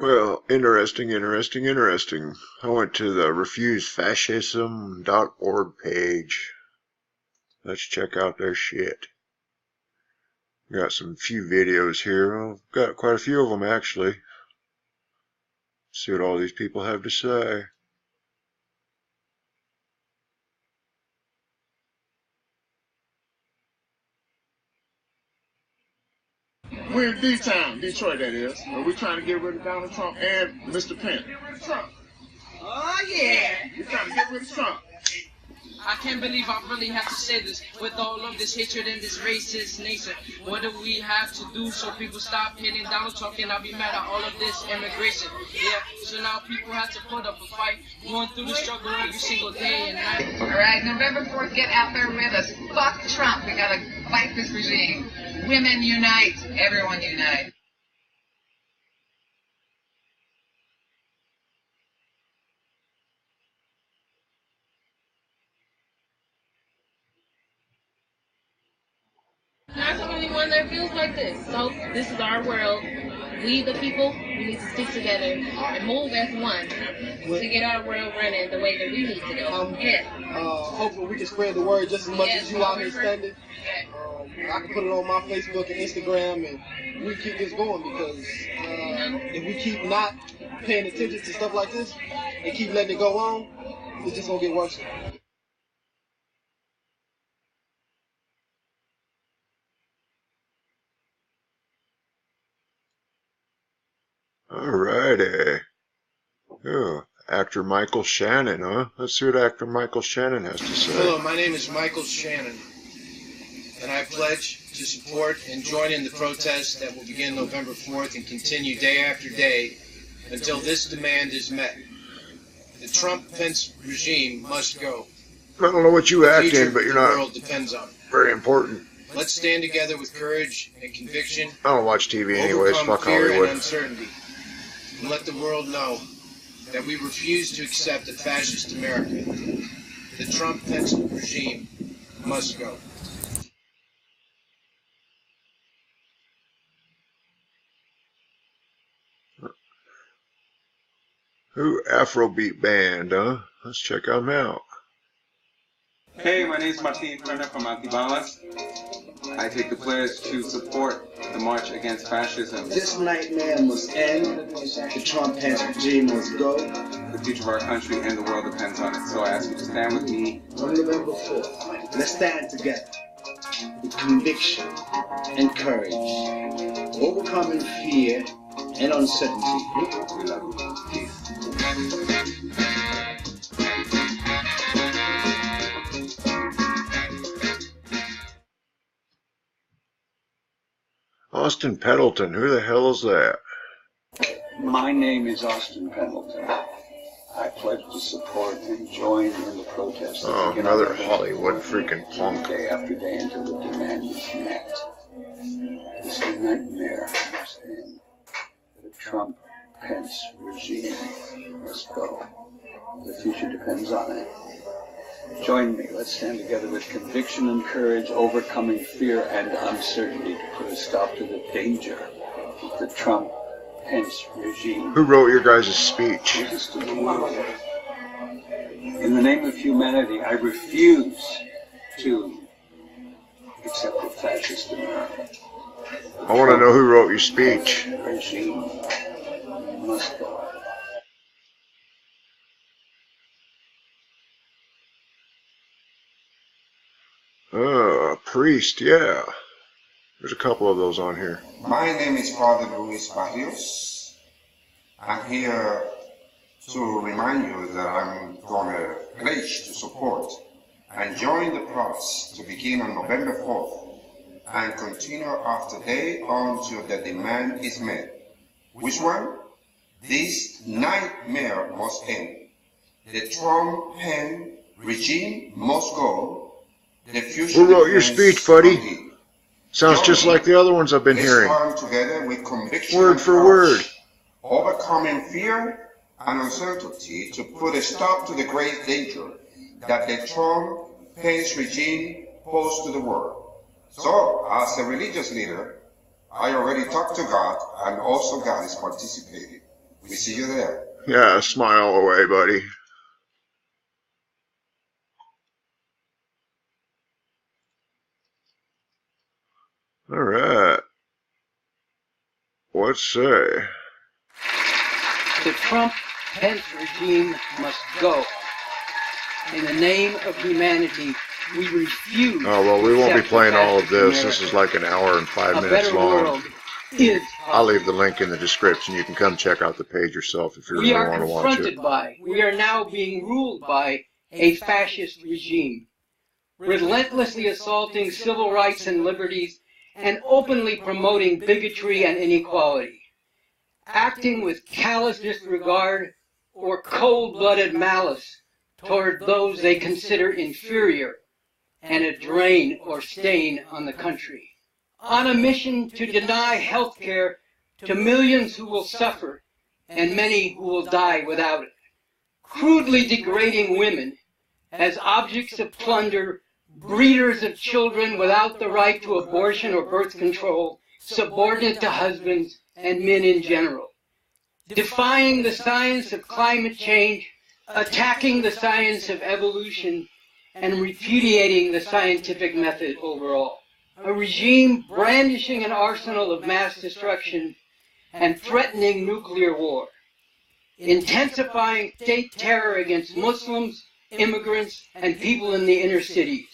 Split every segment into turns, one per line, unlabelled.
Well, interesting. I went to the refusefascism.org page. Let's check out their shit. Got some few videos here. Well, got quite a few of them actually. See what all these people have to say.
We're in D-Town, Detroit that is. We're trying to get rid of Donald Trump and Mr. Pence.
Oh, yeah.
We're trying to get rid of Trump.
I can't believe I really have to say this. With all of this hatred and this racist nature, what do we have to do so people stop hating Donald Trump and not be mad at all of this immigration? Yeah, so now people have to put up a fight, going through the struggle every single day and night.
All right, November 4th, get out there with us. Fuck Trump. We gotta fight this regime. Women unite. Everyone unite.
Not the only one that feels like this. So this is our world. We the people, we need to stick together and move as one to get our world running the way that we need to go.
Hopefully we can spread the word just as much as you out here standing. I can put it on my Facebook and Instagram and we keep this going because if we keep not paying attention to stuff like this and keep letting it go on, it's just going to get worse.
Alrighty. Oh, actor Michael Shannon, huh? Let's see what actor Michael Shannon has to say.
Hello, my name is Michael Shannon, and I pledge to support and join in the protests that will begin November 4th and continue day after day until this demand is met. The Trump-Pence regime must go.
I don't know what you act in, but you're not
the world depends on it.
very important.
Let's stand together with courage and conviction.
I don't watch TV anyways,
overcome
fuck
fear
Hollywood.
and uncertainty, and let the world know that we refuse to accept a fascist America. The Trump-Pence regime must go.
Ooh, Afrobeat band, huh? Let's check them out.
Hey, my name is Martin Turner from ANTIFA. I take the pledge to support the march against fascism.
This nightmare must end. The Trump-Pence regime must go.
The future of our country and the world depends on it. So I ask you to stand with me.
On November 4th, let's stand together with conviction and courage, overcoming fear and uncertainty.
We love you. Peace.
Austin Pendleton, who the hell is that?
My name is Austin Pendleton. I pledge to support and join in the protests.
Oh, another Hollywood freaking punk.
Day after day until the demand is met. This nightmare must end. The Trump-Pence regime must go. The future depends on it. Join me. Let's stand together with conviction and courage, overcoming fear and uncertainty to put a stop to the danger of the Trump-Pence regime.
Who wrote your guys' speech?
In the name of humanity, I refuse to accept a fascist America.
I want to know who wrote your speech.
The regime must go.
Priest, yeah. There's a couple of those on here.
My name is Father Luis Barrios. I'm here to remind you that I'm going to pledge to support and join the protest to begin on November 4th and continue after day until the demand is met. Which one? This nightmare must end. The Trump-Pence regime must go.
Who wrote your speech, buddy? Sounds just like the other ones I've been hearing.
Together with conviction
word for word.
Overcoming fear and uncertainty to put a stop to the great danger that the Trump-Pence regime poses to the world. So, as a religious leader, I already talked to God, and also God is participating. We see you there.
Yeah, smile away, buddy. All right. Let's say.
The Trump-Pence regime must go. In the name of humanity, we refuse.
Oh, well, we won't be playing all of this. This is like an hour and 5 minutes long. I'll leave the link in the description. You can come check out the page yourself if you really want to watch it.
We are now being ruled by a fascist regime, relentlessly assaulting civil rights and liberties and openly promoting bigotry and inequality, acting with callous disregard or cold-blooded malice toward those they consider inferior and a drain or stain on the country, on a mission to deny health care to millions who will suffer and many who will die without it, crudely degrading women as objects of plunder, breeders of children without the right to abortion or birth control, subordinate to husbands and men in general, defying the science of climate change, attacking the science of evolution, and repudiating the scientific method overall. A regime brandishing an arsenal of mass destruction and threatening nuclear war, intensifying state terror against Muslims, immigrants, and people in the inner cities,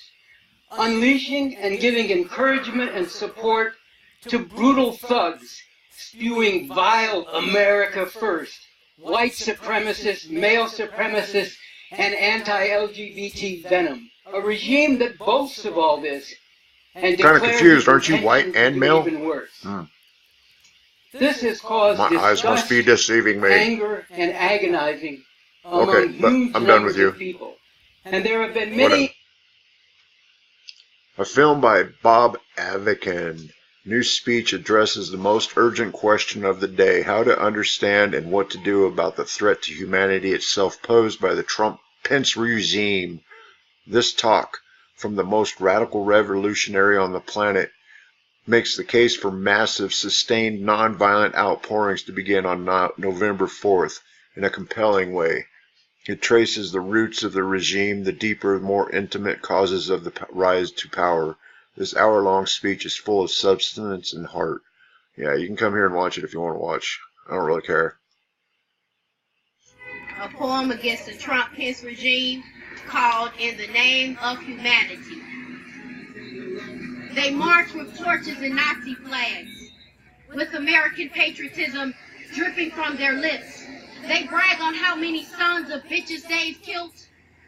unleashing and giving encouragement and support to brutal thugs spewing vile America first, white supremacist, male supremacist, and anti-LGBT venom. A regime that boasts of all this and
kind of confused, aren't you? White and male?
Even worse. This has caused
my eyes must be deceiving me.
Anger and agonizing among huge
I'm done with you.
Of people. And there have been many.
A film by Bob Avakian. New speech addresses the most urgent question of the day: how to understand and what to do about the threat to humanity itself posed by the Trump-Pence regime. This talk, from the most radical revolutionary on the planet, makes the case for massive, sustained, nonviolent outpourings to begin on November 4th in a compelling way. It traces the roots of the regime, the deeper, more intimate causes of the rise to power. This hour-long speech is full of substance and heart. Yeah, you can come here and watch it if you want to watch. I don't really care.
A poem against the Trump-Pence regime called In the Name of Humanity. They march with torches and Nazi flags, with American patriotism dripping from their lips. They brag on how many sons of bitches they've killed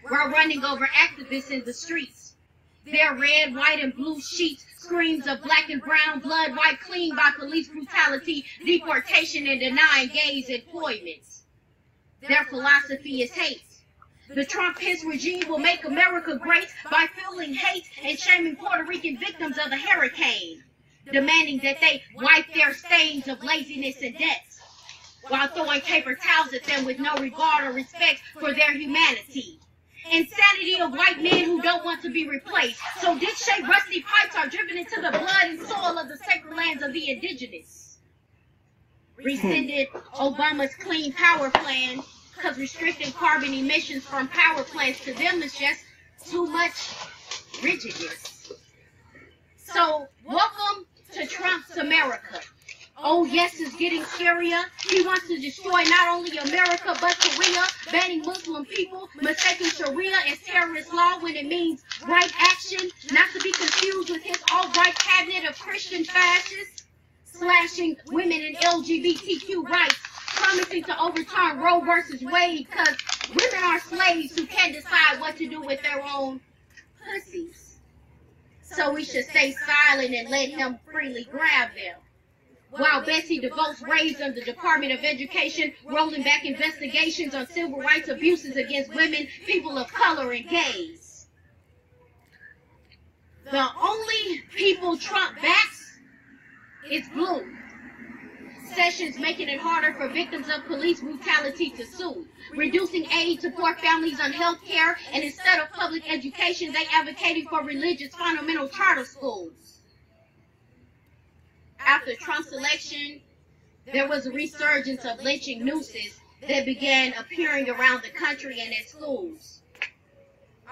while running over activists in the streets. Their red, white, and blue sheets, screams of black and brown blood wiped clean by police brutality, deportation, and denying gays employment. Their philosophy is hate. The Trump-Pence regime will make America great by fueling hate and shaming Puerto Rican victims of the hurricane, demanding that they wipe their stains of laziness and debt, while throwing paper towels at them with no regard or respect for their humanity. Insanity of white men who don't want to be replaced. So dish-shaped rusty pipes are driven into the blood and soil of the sacred lands of the indigenous. Rescinded Obama's Clean Power Plan, because restricting carbon emissions from power plants to them is just too much rigidness. So, welcome to Trump's America. Oh yes, it's getting scarier. He wants to destroy not only America, but Korea, banning Muslim people, mistaking Sharia as terrorist law when it means right action, not to be confused with his alt-right cabinet of Christian fascists, slashing women and LGBTQ rights, promising to overturn Roe versus Wade because women are slaves who can't decide what to do with their own pussies. So we should stay silent and let him freely grab them. While Betsy DeVos raised on the Department of Education, rolling back investigations on civil rights abuses against women, people of color, and gays. The only people Trump backs is blue. Sessions making it harder for victims of police brutality to sue, reducing aid to poor families on health care, and instead of public education, they advocating for religious fundamental charter schools. After Trump's election, there was a resurgence of lynching nooses that began appearing around the country and at schools.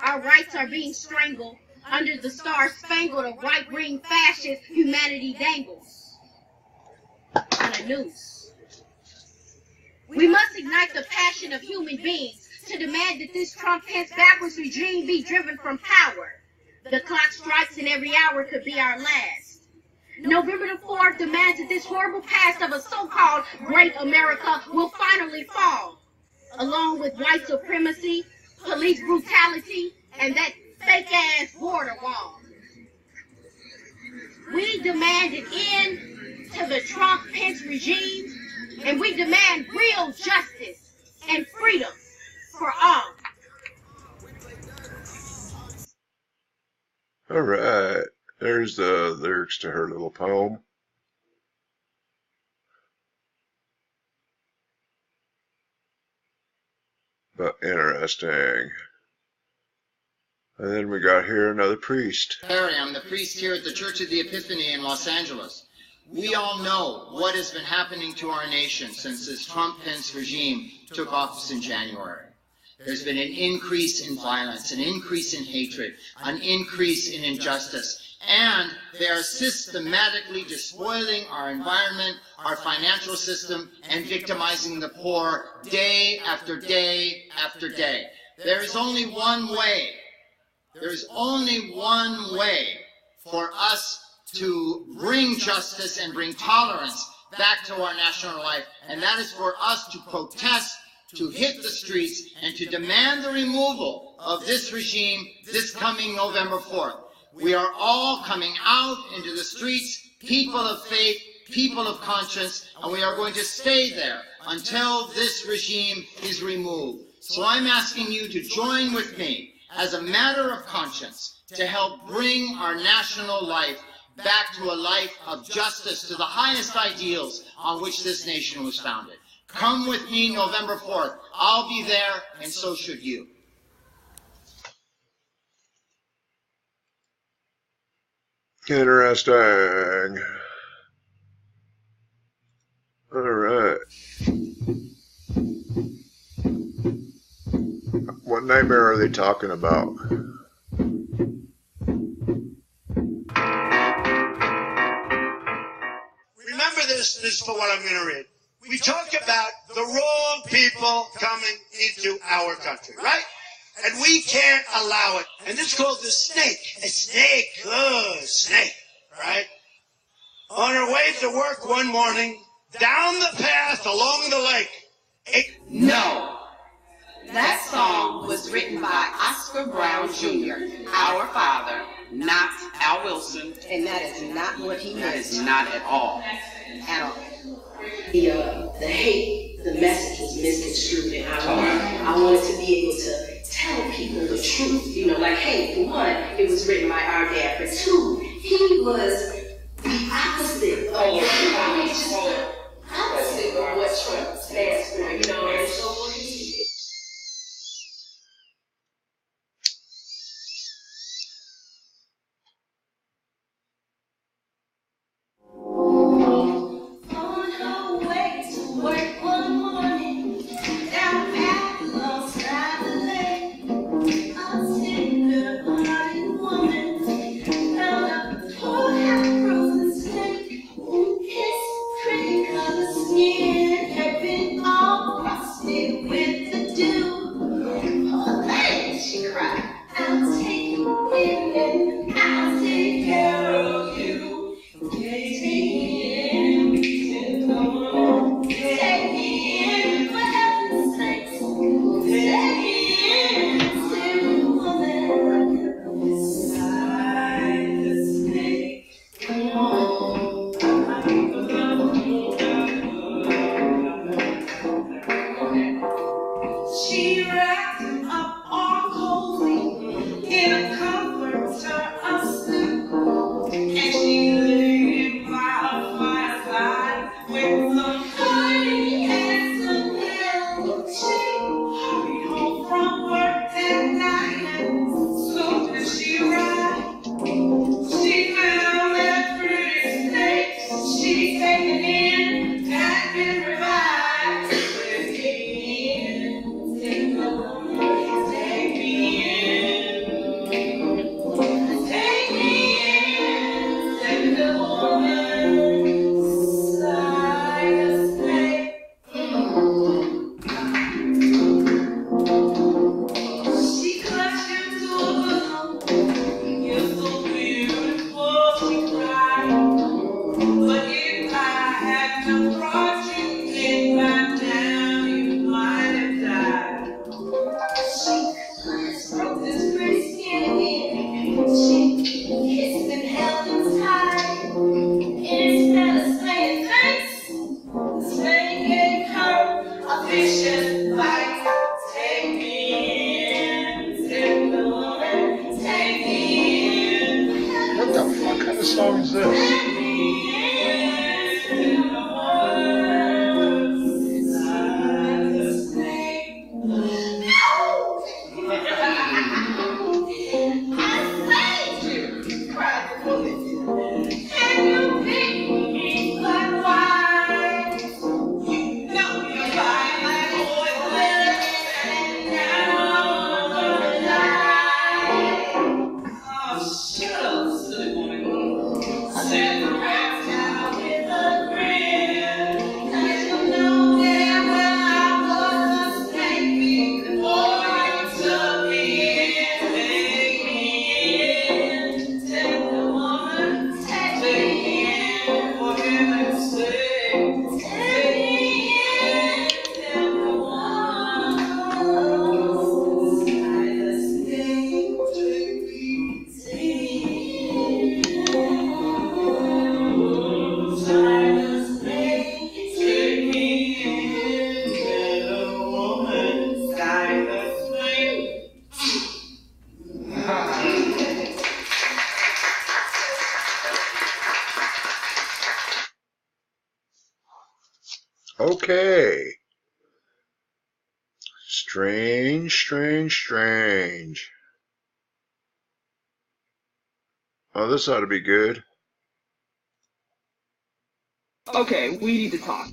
Our rights are being strangled under the star-spangled of right-wing fascist humanity dangles on a noose. We must ignite the passion of human beings to demand that this Trump-Pence backwards regime be driven from power. The clock strikes and every hour could be our last. November the 4th demands that this horrible past of a so-called great America will finally fall, along with white supremacy, police brutality, and that fake-ass border wall. We demand an end to the Trump-Pence regime, and we demand real justice and freedom for all.
All right, there's the lyrics to her little poem. But interesting. And then we got here another priest.
I'm the priest here at the Church of the Epiphany in Los Angeles. We all know what has been happening to our nation since this Trump-Pence regime took office in January. There's been an increase in violence, an increase in hatred, an increase in injustice, and they are systematically despoiling our environment, our financial system, and victimizing the poor day after day after day. There is only one way. There is only one way for us to bring justice and bring tolerance back to our national life, and that is for us to protest, to hit the streets, and to demand the removal of this regime this coming November 4th. We are all coming out into the streets, people of faith, people of conscience, and we are going to stay there until this regime is removed. So I'm asking you to join with me as a matter of conscience to help bring our national life back to a life of justice, to the highest ideals on which this nation was founded. Come with me November 4th. I'll be there, and so should you.
Interesting. All right. What nightmare are they talking about?
Remember this for what I'm going to read. We talk about the wrong people coming into our country, right? And we can't allow it. And this is called the snake. A snake. Oh, snake. Right? On her way to work one morning, down the path along the lake.
No. That song was written by Oscar Brown Jr., our father, not Al Wilson.
And that is not what he meant.
That is not at all.
At all. The hate, the message was misconstrued, and I wanted to be able to tell people the truth. You know, like, hey, for one, it was written by our dad. For two, he was the opposite of what Trump stands for. You know, and so forth.
His pretty color skin had been all crossed
song is this? Okay. Strange, strange, strange. Oh, this ought to be good.
Okay, we need to talk.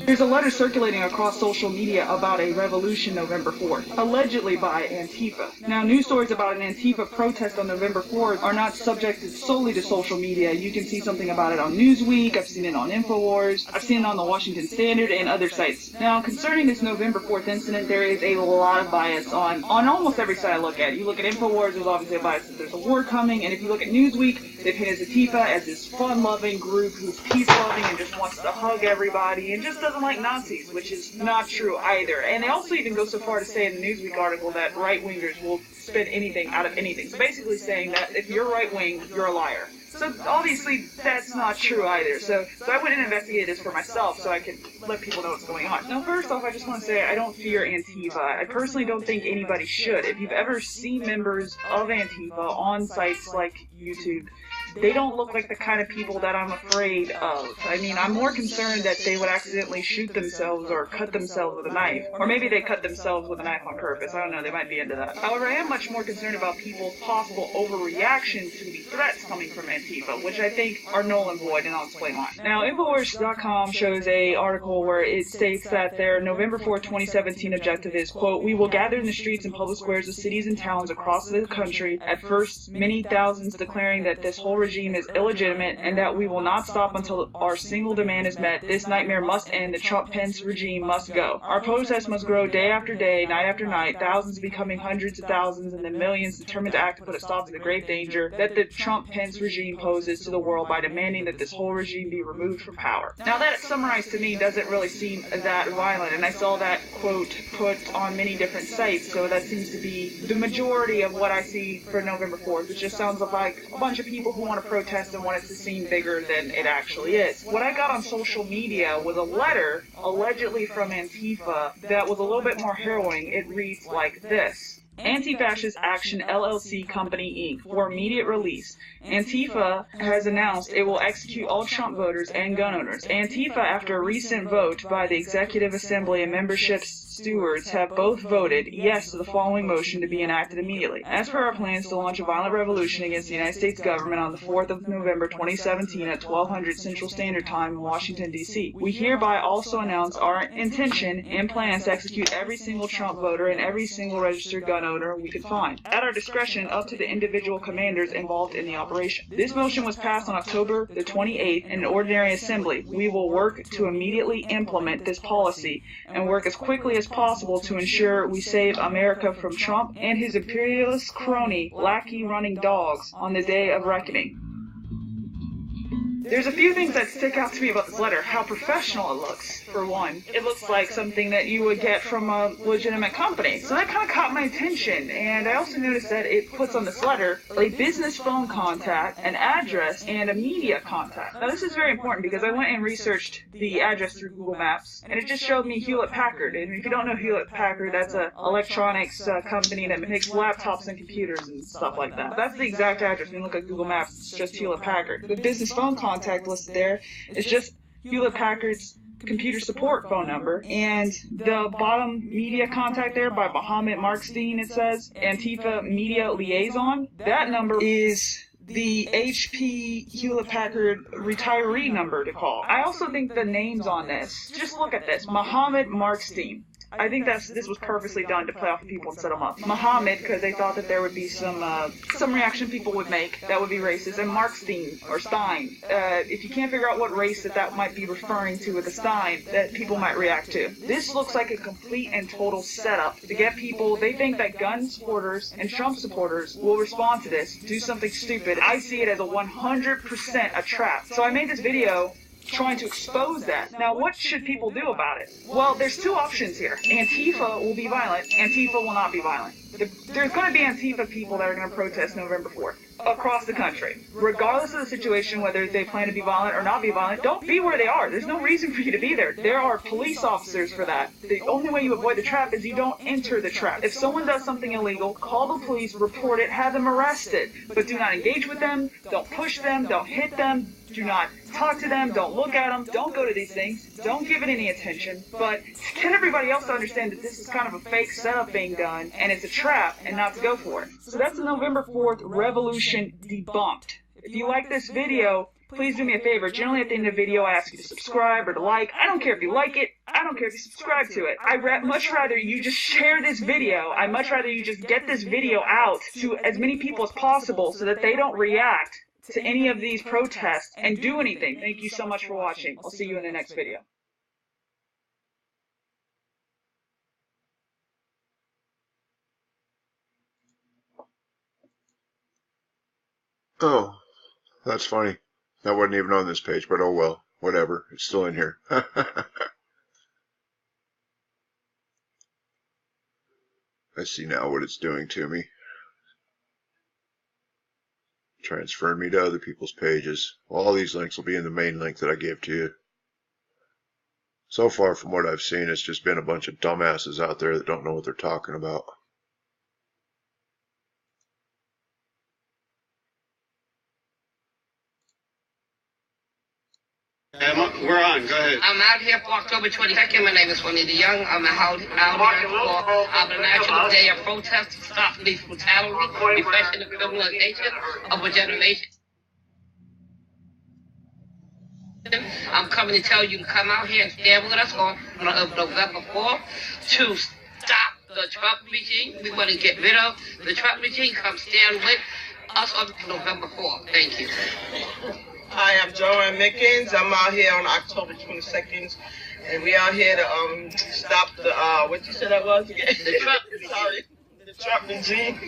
There's a letter circulating across social media about a revolution November 4th, allegedly by Antifa. Now, news stories about an Antifa protest on November 4th are not subjected solely to social media. You can see something about it on Newsweek, I've seen it on InfoWars, I've seen it on the Washington Standard, and other sites. Now, concerning this November 4th incident, there is a lot of bias on almost every site I look at. You look at InfoWars, there's obviously a bias that there's a war coming, and if you look at Newsweek, they paint Antifa as this fun-loving group who's peace-loving and just wants to hug everybody and just doesn't like Nazis, which is not true either. And they also even go so far to say in the Newsweek article that right-wingers will spin anything out of anything. So basically saying that if you're right-wing, you're a liar. So obviously that's not true either. So I went and investigated this for myself so I could let people know what's going on. Now first off, I just want to say I don't fear Antifa. I personally don't think anybody should. If you've ever seen members of Antifa on sites like YouTube, they don't look like the kind of people that I'm afraid of. I mean, I'm more concerned that they would accidentally shoot themselves or cut themselves with a knife. Or maybe they cut themselves with a knife on purpose. I don't know, they might be into that. However, I am much more concerned about people's possible overreaction to the threats coming from Antifa, which I think are null and void, and I'll explain why. Now, Infowars.com shows an article where it states that their November 4, 2017 objective is, quote, "We will gather in the streets and public squares of cities and towns across the country, at first many thousands declaring that this whole regime is illegitimate and that we will not stop until our single demand is met. This nightmare must end. The Trump-Pence regime must go. Our protests must grow day after day, night after night, thousands becoming hundreds of thousands, and then millions determined to act to put a stop to the grave danger that the Trump-Pence regime poses to the world by demanding that this whole regime be removed from power." Now that summarized to me doesn't really seem that violent, and I saw that quote put on many different sites, so that seems to be the majority of what I see for November 4th, which just sounds like a bunch of people who want to protest and want it to seem bigger than it actually is. What I got on social media was a letter, allegedly from Antifa, that was a little bit more harrowing. It reads like this: Anti-Fascist Action LLC Company Inc. For immediate release. Antifa has announced it will execute all Trump voters and gun owners. Antifa, after a recent vote by the Executive Assembly and membership stewards, have both voted yes to the following motion to be enacted immediately. As per our plans to launch a violent revolution against the United States government on the 4th of November 2017 at 1200 Central Standard Time in Washington, D.C., we hereby also announce our intention and plans to execute every single Trump voter and every single registered gun owner we could find, at our discretion up to the individual commanders involved in the operation. This motion was passed on October the 28th in an ordinary assembly. We will work to immediately implement this policy and work as quickly as possible to ensure we save America from Trump and his imperialist crony, lackey-running dogs on the day of reckoning. There's a few things that stick out to me about this letter. How professional it looks, for one. It looks like something that you would get from a legitimate company. So that kind of caught my attention. And I also noticed that it puts on this letter a business phone contact, an address, and a media contact. Now this is very important because I went and researched the address through Google Maps, and it just showed me Hewlett-Packard. And if you don't know Hewlett-Packard, that's an electronics company that makes laptops and computers and stuff like that. That's the exact address. When you look at Google Maps, it's just Hewlett-Packard. The business phone contact listed there is just Hewlett-Packard's computer support phone number, and the bottom media contact there by Mohammed Markstein, it says Antifa Media Liaison. That number is the HP Hewlett-Packard retiree number to call. I also think the names on this, just look at this, Mohammed Markstein. I think this was purposely done to play off people and set them up. Mohammed, because they thought that there would be some reaction people would make that would be racist, and Markstein, or Stein. If you can't figure out what race that might be referring to with the Stein, that people might react to. This looks like a complete and total setup to get people, they think that gun supporters and Trump supporters will respond to this, do something stupid. I see it as a 100% a trap. So I made this video trying to expose that. Now, what should people do about it? Well, there's two options here. Antifa will be violent. Antifa will not be violent. There's going to be Antifa people that are going to protest November 4th across the country. Regardless of the situation, whether they plan to be violent or not be violent, don't be where they are. There's no reason for you to be there. There are police officers for that. The only way you avoid the trap is you don't enter the trap. If someone does something illegal, call the police, report it, have them arrested. But do not engage with them, don't push them, don't hit them, do not talk to them, don't look at them, don't go to these things, don't give it any attention, but get everybody else to understand that this is kind of a fake setup being done, and it's a trap, and not to go for it. So that's the November 4th revolution debunked. If you like this video, please do me a favor. Generally at the end of the video I ask you to subscribe or to like. I don't care if you like it, I don't care if you subscribe to it. I'd much rather you just share this video. I'd much rather you just get this video out to as many people as possible so that they don't react to any of these protests and do anything. Thank you so much for watching. I'll see you in the next video.
Oh, that's funny. That wasn't even on this page, but oh well. Whatever. It's still in here. I see now what it's doing to me. Transferring me to other people's pages. All these links will be in the main link that I gave to you. So far from what I've seen, it's just been a bunch of dumbasses out there that don't know what they're talking about.
We're on. Go ahead.
I'm out here for October 22nd. My name is Juanita Young. I'm out here for our National Day of Protest to stop police brutality, repression, and criminalization of a generation. I'm coming to tell you to come out here and stand with us on November 4th to stop the Trump regime. We want to get rid of the Trump regime. Come stand with us on November 4th. Thank you.
Hi, I'm Joanne Mickens. I'm out here on October 22nd, and we out here to stop the, what you said that was again?
The Trump
Sorry, the Trump regime.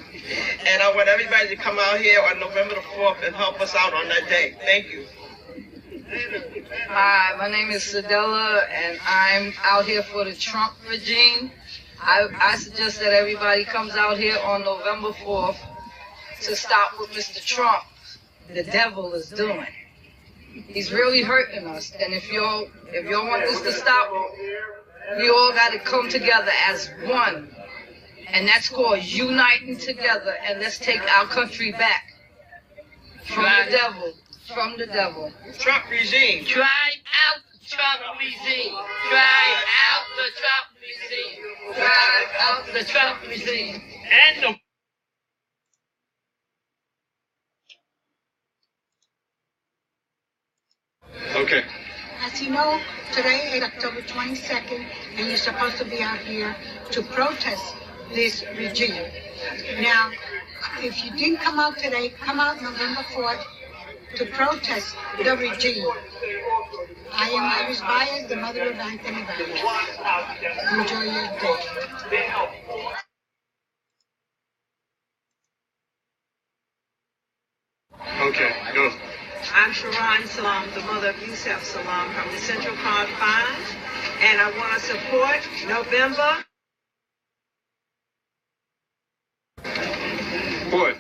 And I want everybody to come out here on November the 4th and help us out on that day. Thank you.
Hi, my name is Sadella, and I'm out here for the Trump regime. I suggest that everybody comes out here on November 4th to stop what Mr. Trump, the devil, is doing. He's really hurting us, and if y'all want this to stop, we all got to come together as one, and that's called uniting together, and let's take our country back from the devil. From the devil.
Trump regime.
Drive out the Trump regime. Drive out the Trump regime. Drive out the Trump regime. And the
Okay.
As you know, today is October 22nd, and you're supposed to be out here to protest this regime. Now, if you didn't come out today, come out November 4th to protest the regime. I am Iris Baez, the mother of Anthony Baez. Enjoy your day.
Okay, go.
I'm Sharon Salam, the mother of Yusef Salam from the Central Confines, and I want to support November 4th.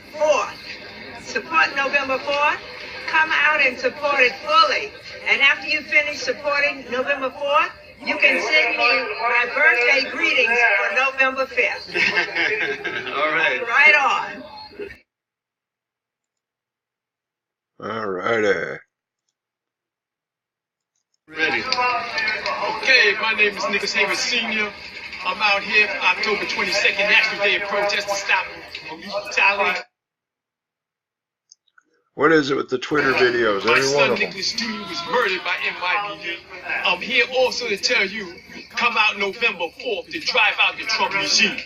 Support November 4th. Come out and support it fully. And after you finish supporting November 4th, you can send me my birthday greetings for November 5th.
All right.
Right on.
All righty.
Ready. Okay, my name is Nicholas Hager Sr. I'm out here for October 22nd, National Day of Protest to stop police brutality.
What is it with the Twitter videos?
My
Every one
son
of them.
Nicholas Jr. was murdered by NYPD. I'm here also to tell you, come out November 4th to drive out the Trump regime.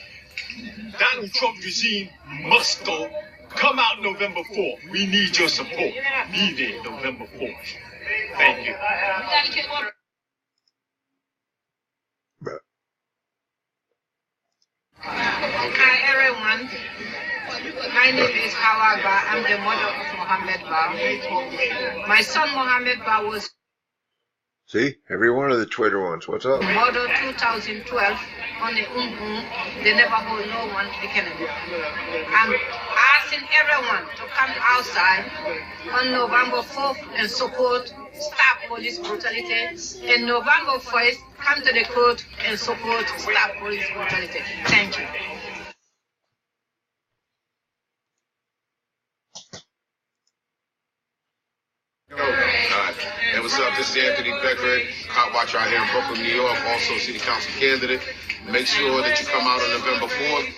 Donald Trump regime must go. Come out November 4th. We need your support. Be there November 4th. Thank you.
Hi everyone. My name is Hawa Ba. I'm the mother of Mohammed Ba. My son Mohammed Ba was
See? Every one of the Twitter ones. What's up?
murdered 2012 on the They never hold no one accountable. I'm asking everyone to come outside on November 4th and support Stop Police Brutality. And November 1st, come to the court and support Stop Police Brutality. Thank you.
Hey, what's up? This is Anthony Becker, cop watcher out here in Brooklyn, New York, also city council candidate. Make sure that you come out on November 4th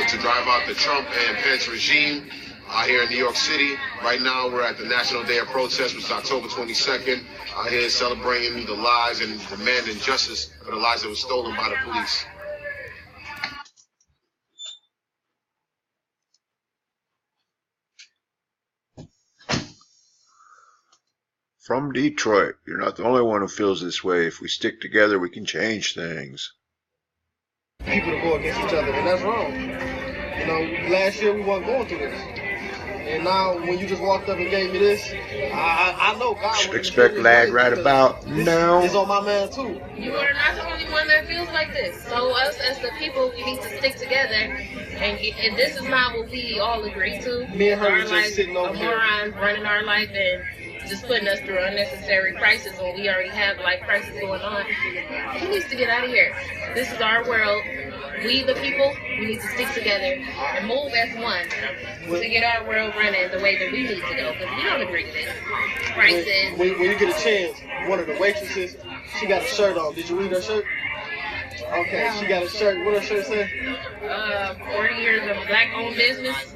to drive out the Trump and Pence regime out here in New York City. Right now, we're at the National Day of Protest, which is October 22nd. Out here celebrating the lives and demanding justice for the lives that were stolen by the police.
From Detroit. You're not the only one who feels this way. If we stick together, we can change things.
People to go against each other, and that's wrong. You know, last year we weren't going through this. And now, when you just walked up and gave me this, I know God
Should expect lag right about now.
It's on my man, too.
You are not the only one that feels like this. So us as the people, we need to stick together. And this is not what we all agree to.
Me and her
our
were just
life,
sitting over
a
here.
moron running our life and just putting us through unnecessary crisis when we already have life crisis going on. He needs to get out of here. This is our world. We, the people, we need to stick together and move as one to get our world running the way that we need to go, because we don't agree with this. Crisis.
When you get a chance, one of the waitresses, she got a shirt on. Did you read her shirt? Okay, she got a shirt. What her shirt say?
40 years of black-owned business.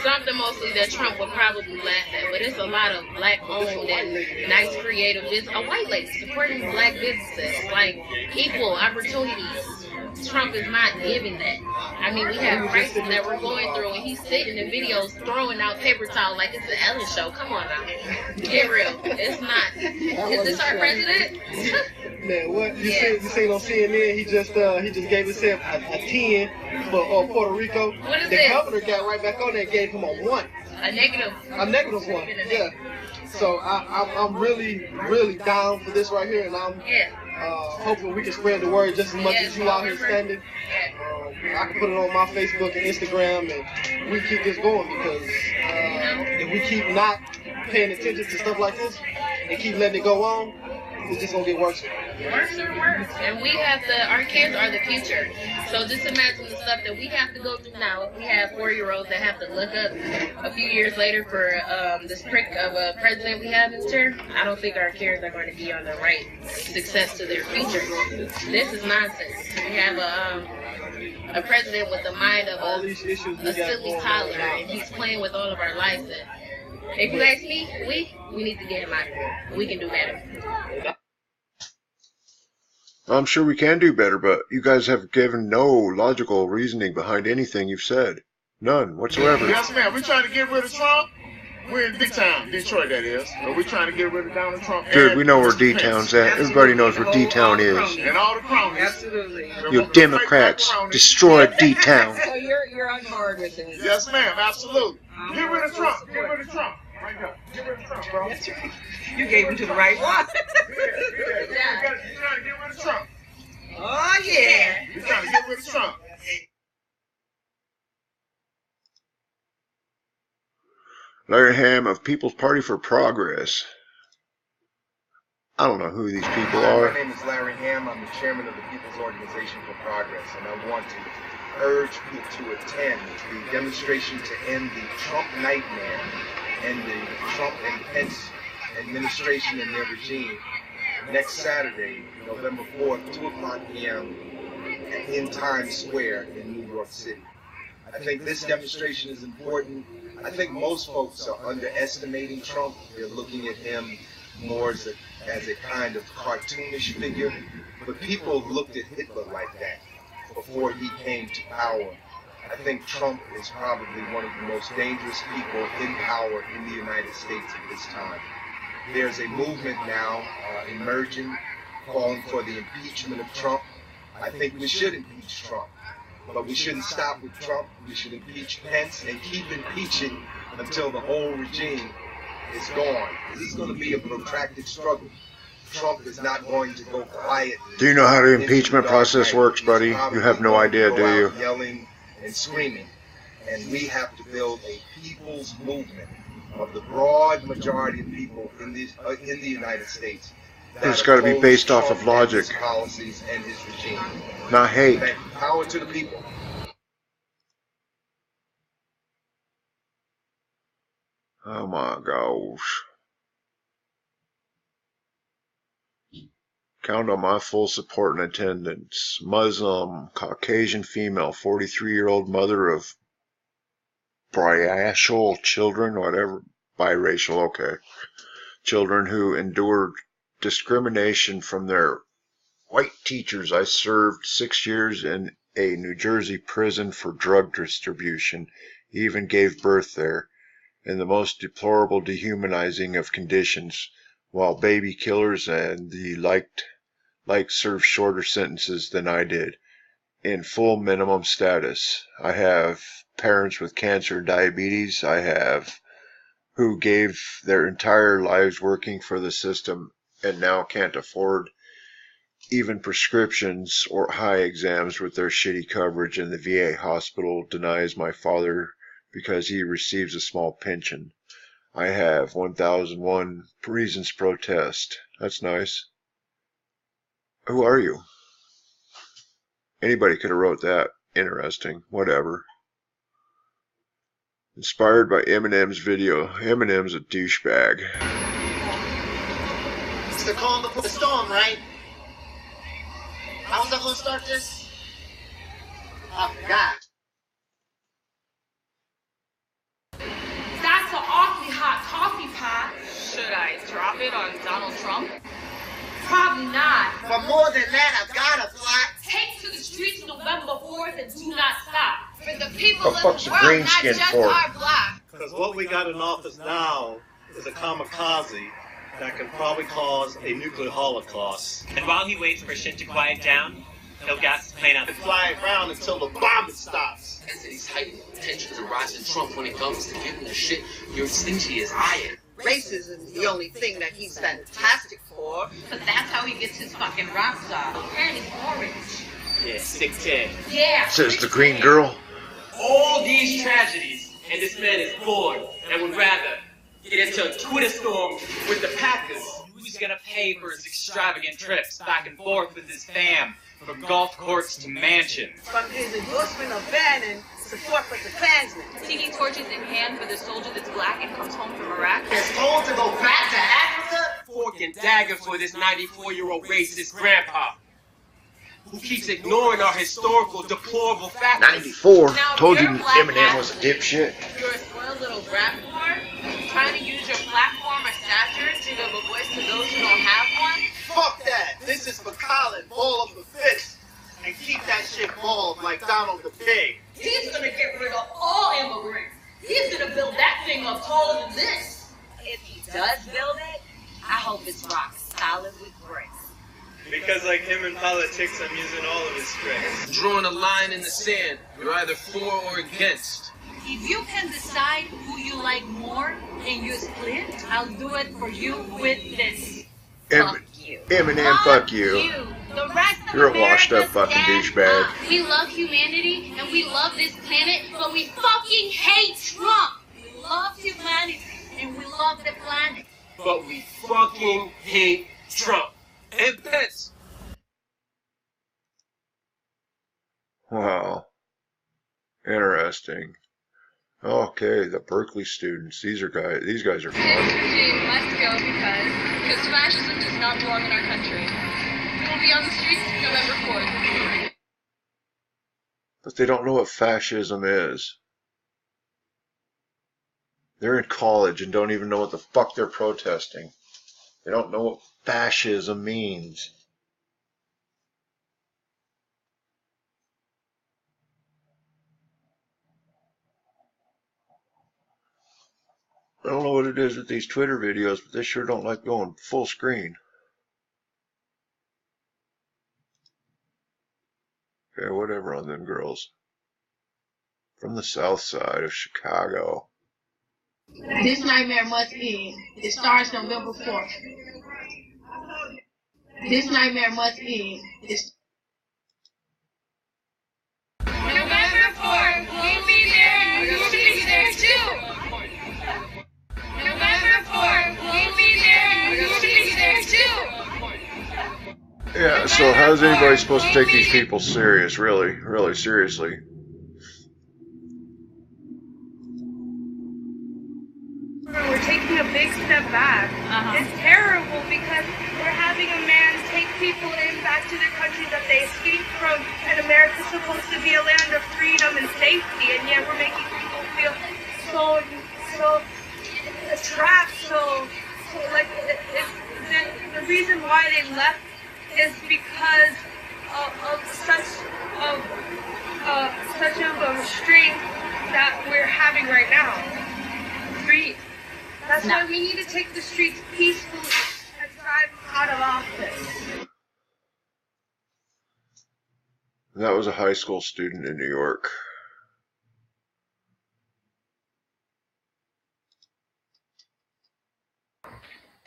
Something mostly that Trump would probably laugh at, but it's a lot of black-owned and nice creative business. A white lady supporting black businesses, like equal opportunities. Trump is not giving that. I mean, we have crises that we're going through, and he's sitting in videos throwing out paper towel like it's an Ellen show. Come on now. Get real. It's not. Is this our president?
Man, what? You seen on CNN, he just gave himself a 10 for Puerto Rico.
What is
the
this?
governor got right back on there and gave him a 1.
A negative.
A negative 1, yeah. So I'm really down for this right here, and I'm hoping we can spread the word just as much as you out here standing. I can put it on my Facebook and Instagram, and we keep this going, because if we keep not paying attention to stuff like this and keep letting it go on, it's just gonna get worse.
Worse and worse. And we have our kids are the future. So just imagine the stuff that we have to go through now. If we have 4-year-olds that have to look up a few years later for this prick of a president we have in chair, I don't think our kids are going to be on the right success to their future. This is nonsense. We have a president with the mind of a silly toddler, and he's playing with all of our lives. And if you ask me, we need to get him out of here. We can do better.
I'm sure we can do better, but you guys have given no logical reasoning behind anything you've said. None whatsoever.
Yes, ma'am. We're trying to get rid of Trump. We're in D-Town, Detroit, that is. But we're trying to get rid of Donald Trump.
Dude, we know where D-Town's at. Everybody knows where D-Town is.
And all the cronies.
Absolutely.
You Democrats destroyed D-Town.
So you're on board with this?
Yes, ma'am. Absolutely. Get rid of Trump. Get rid of Trump. Right there. Get rid of Trump, bro.
That's right. You gave him to the right one.
You're trying to get rid of Trump.
Oh, yeah.
You're trying to get rid of Trump.
Larry Ham of People's Party for Progress. I don't know who these people
My
are.
name is Larry Ham. I'm the chairman of the People's Organization for Progress, and I want to urge people to attend the demonstration to end the Trump nightmare and the Trump and Pence administration and their regime next Saturday, November 4th, 2 o'clock p.m. in Times Square in New York City. I think this demonstration is important. I think most folks are underestimating Trump. They're looking at him more as a kind of cartoonish figure. But people looked at Hitler like that before he came to power. I think Trump is probably one of the most dangerous people in power in the United States at this time. There's a movement now emerging calling for the impeachment of Trump. I think we should impeach Trump. But we shouldn't stop with Trump. We should impeach Pence and keep impeaching until the whole regime is gone. This is going to be a protracted struggle. Trump is not going to go quiet.
Do you know how the impeachment process works, buddy? You have no idea, do you?
Yelling and screaming. And we have to build a people's movement of the broad majority of people in the United States.
It's got to be based off of logic,
his policies and his regime.
not hate.
Power to the people.
Oh my gosh. Count on my full support and attendance. Muslim, Caucasian female, 43-year-old mother of biracial children, whatever, biracial, okay. Children who endured discrimination from their white teachers. I served 6 years in a New Jersey prison for drug distribution. He even gave birth there, in the most deplorable, dehumanizing of conditions, while baby killers and the like served shorter sentences than I did, in full minimum status. I have parents with cancer and diabetes. I have who gave their entire lives working for the system and now can't afford even prescriptions or high exams with their shitty coverage, and the VA hospital denies my father because he receives a small pension. I have 1001 reasons to protest. That's nice. Who are you? Anybody could have wrote that. Interesting. Whatever. Inspired by Eminem's video. Eminem's a douchebag.
It's the calm before the storm, right? How was I going to start this? I forgot.
That's an awfully hot coffee pot.
Should I drop it on Donald Trump?
Probably not.
But more than that, I've got a plot.
Take to the streets November 4th and do not stop.
For the people
What the fuck's a green skin for?
our block.
Because what we got in office now is a kamikaze that can probably cause a nuclear holocaust.
And while he waits for shit to quiet down, he'll gas his plane out.
And fly around until the bombing stops.
Entities heighten tensions and rise in Trump when it comes to getting the shit you're stingy as iron.
Racism is the only thing that he's fantastic for.
But that's how he gets his fucking rocks off.
And it's orange.
Yeah, stick 10.
Yeah.
Says the green girl.
All these tragedies, and this man is bored and would rather get into a Twitter storm with the Packers. Who's gonna pay for his extravagant trips back and forth with his fam, from golf course to mansion?
From his endorsement of banning support for the Klansmen.
Tiki torches in hand for the soldier that's black and comes home from Iraq.
Is told to go back to Africa?
Fork and dagger for this 94-year-old racist grandpa who keeps ignoring our historical deplorable facts.
94.
Now,
Told you
you're black
Eminem was a dipshit.
You're a spoiled little brat whore, trying to use your platform or stature to give a voice to those who don't have one.
Fuck that. This is for Colin. Ball up the fist. And keep that shit bald like Donald the Pig.
He's gonna get rid of all immigrants. He's gonna build that thing up taller than this.
If he does build it, I hope it's rock solid with bricks.
Because like him in politics, I'm using all of his strengths.
Drawing a line in the sand, you're either for or against.
If you can decide who you like more and you split, I'll do it for you with this. Fuck you.
Eminem, fuck you.
The rest of
You're a
America
washed up fucking
stand
douchebag.
up. We love humanity and we love this planet, but we fucking hate Trump.
We love humanity and we love the planet.
But we fucking hate Trump. And Pence.
Wow. Interesting. Okay, the Berkeley students. These guys are fun.
This regime must go because fascism does not belong in our country. We will be on the streets November 4th.
But they don't know what fascism is. They're in college and don't even know what the fuck they're protesting. They don't know what fascism means. I don't know what it is with these Twitter videos, but they sure don't like going full screen. Okay, whatever on them girls. From the south side of Chicago.
This nightmare must end. It starts November 4th. This nightmare must end.
November 4th, we'll be there and you should be there too. November 4th, we'll be there and you should be there too.
Yeah, so how's anybody supposed to take these people serious, really seriously?
We're taking a big step back. It's terrible because we're having a man take people in back to their country that they escaped from, and America's supposed to be a land of freedom and safety, and yet we're making people feel so trapped, so like the reason why they left is because of such of a restraint that we're having right now. That's why we need to take the streets peacefully and drive out of office.
That was a high school student in New York.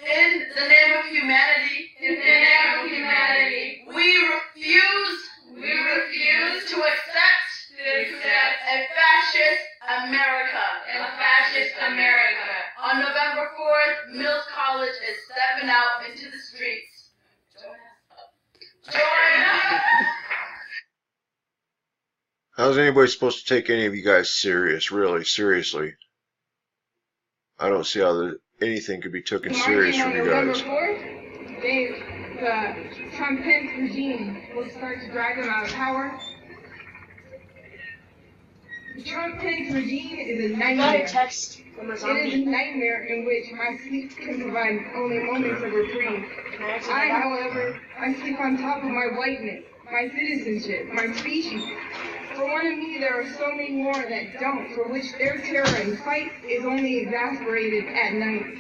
In the name of humanity, we refuse to accept a fascist America. On November 4th, Mills College is stepping out into the streets. Join us.
How's anybody supposed to take any of you guys serious, really, seriously? I don't see how anything could be taken serious from you guys.
November 4th, the Trump-Pence regime will start to drag them out of power. The Trump-Pence regime is a nightmare. It is a nightmare in which my sleep can provide only moments of reprieve. However, I sleep on top of my whiteness, my citizenship, my species. For one of me, there are so many more that don't, for which their terror and fight is only exasperated at night.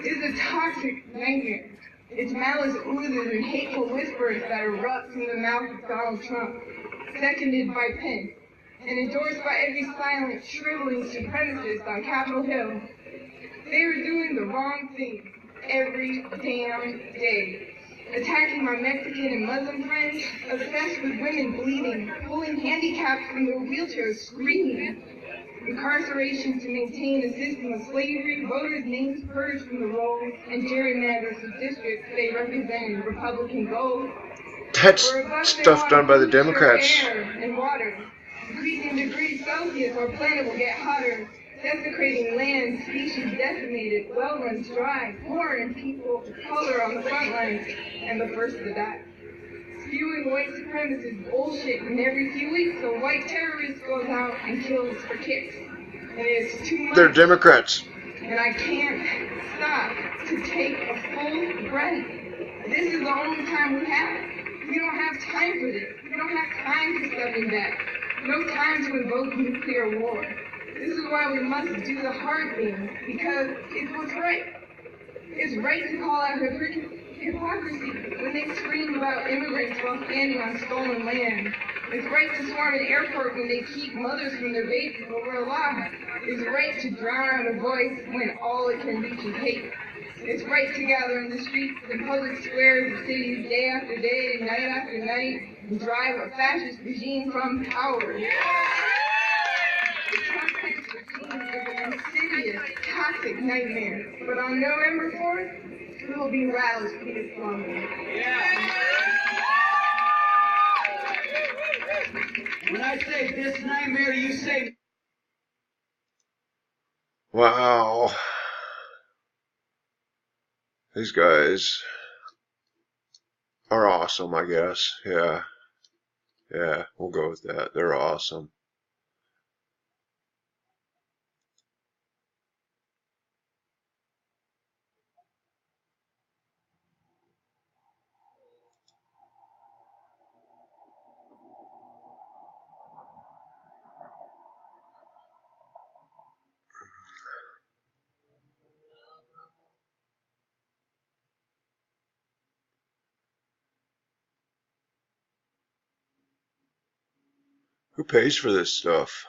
It is a toxic nightmare. Its malice oozes in hateful whispers that erupt from the mouth of Donald Trump, seconded by Pence, and endorsed by every silent, shriveling supremacist on Capitol Hill. They are doing the wrong thing every damn day. Attacking my Mexican and Muslim friends, obsessed with women bleeding, pulling handicapped from their wheelchairs, screaming. Incarceration to maintain a system of slavery, voters' names purged from the rolls, and gerrymanders of districts they represent in Republican gold.
That's stuff done by the Democrats.
Air and water. Increasing degrees Celsius, our planet will get hotter. Desecrating land, species decimated, well runs dry, poor and people of color on the front lines, and the first to die. Spewing white supremacist bullshit, and every few weeks a white terrorist goes out and kills for kicks. And it's too much.
They're Democrats.
And I can't stop to take a full breath. This is the only time we have. We don't have time for this. We don't have time for stepping back. No time to invoke nuclear war. This is why we must do the hard thing, because it's what's right. It's right to call out hypocrisy. hypocrisy when they scream about immigrants while standing on stolen land. It's right to swarm an airport when they keep mothers from their babies over a lie. It's right to drown out a voice when all it can reach is hate. It's right to gather in the streets and public squares of cities day after day, night after night, and drive a fascist regime from power. The Trump-Pence regime is an insidious, toxic nightmare. But on November 4th, we will be roused to its slumber.
When I say this nightmare, you say...
Wow. These guys are awesome, I guess. Yeah. Yeah, we'll go with that. They're awesome. Who pays for this stuff?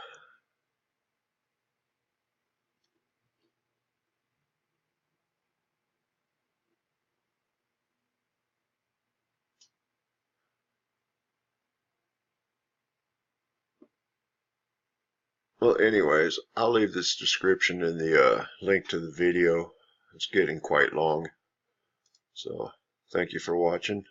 Well, anyways, I'll leave this description in the link to the video. It's getting quite long. So, thank you for watching.